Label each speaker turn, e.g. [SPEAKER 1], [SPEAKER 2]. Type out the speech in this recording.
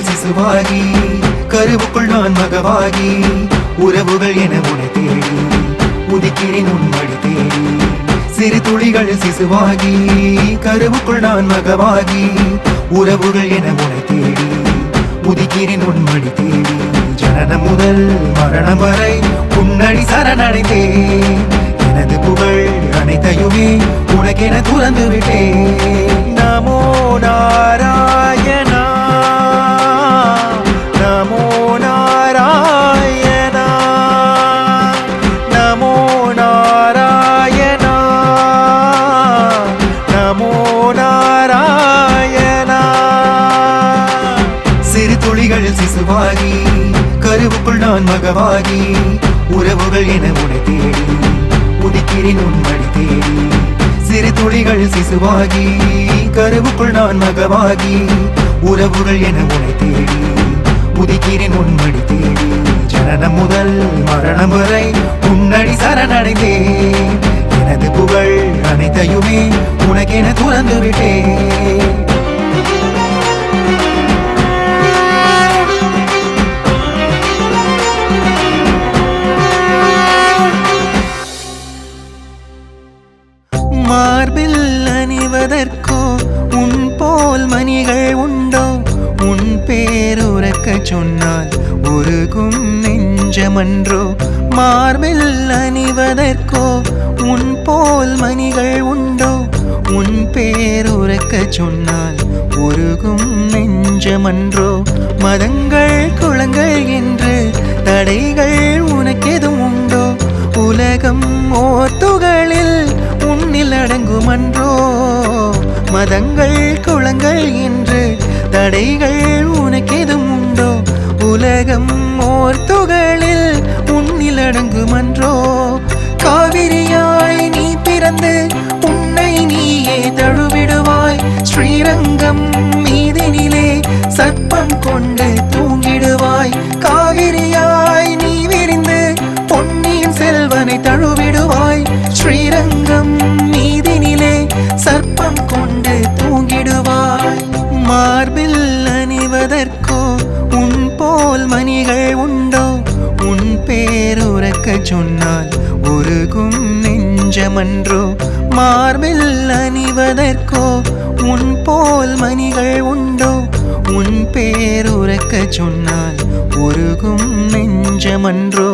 [SPEAKER 1] துளிகள் சிசுவாகி கருவுக்குள் நான் மகவாகி உறவுகள் என உனை தேடி உதிக்கிறேன் உன்மடி தேடி சிறு துளிகள் சிசுவாகி கருவுக்குள் நான் மகவாகி உறவுகள் என உனை தேடி உதிக்கிறேன் உன்மடி தேடி ஜனனம் முதல் மரணம் வரை உன்னடி சரணடைந்தேன் எனது புகழ் அனைத்தையுமே உனக்கென துறந்து விட்டேன் நமோ நாராயணா நமோ நாராயணா நமோ நாராயணா நமோ நாராயணா சிறு துளிகள் சிசுவாகி கருவுக்குள் நான் மகவாகி உறவுகள் என உனை தேடி உதிக்கிறேன் உன்மடி தேடி சிறு துளிகள் சிசுவாகி கருவுக்குள் நான் மகவாகி உறவுகள் என உனை தேடி உதிக்கிறேன் உன்மடி தேடி ஜனனம் முதல் மரணம் வரை உன்னடி சரணடைந்தேன் எனது புகழ் அனைத்தையுமே உனக்கென துறந்து விட்டேன் மார்பில் அணிவதற்கோ உன் போல் மணிகள் உண்டோ உன் பேருறக்க சொன்னால் உருகும் நெஞ்சமன்றோ மார்பில் அணிவதற்கோ உன் போல் மணிகள் உண்டோ உன் பேருறக்க சொன்னால் உருகும் நெஞ்சமன்றோ மதங்கள் குளங்கள் என்று தடைகள் உனக்கெதும் உண்டோ உலகம் ஓத்துகளில் உன்னில் அடங்குமன்றோ மதங்கள் குளங்கள் என்று தடைகள் உனக்கெதும் உண்டோ உலகம் ஓர்த்துகளில் உன்னில் அடங்குமன்றோ காவிரியாய் நீ பிறந்து உன்னை நீயே தழுவிடுவாய் ஸ்ரீரங்கம் மீதினிலே சர்ப்பம் கொண்டு தூங்கிடுவாய் காவிரியாய் நீ விரிந்து பொன்னியின் செல்வனை தழுவிடுவாய் ஸ்ரீரங்கம் மீதினிலே சர்ப்பம் கொண்டு தூங்கிடுவாய் மார்பில் அணிவதற்கோ உன் போல் மணிகள் உண்டோ உன் பேருறக்க சொன்னால் உருகும் நெஞ்சமன்றோ மார்பில் அணிவதற்கோ உன் போல் மணிகள் உண்டோ உன் பேருறக்க சொன்னால் உருகும் நெஞ்சமன்றோ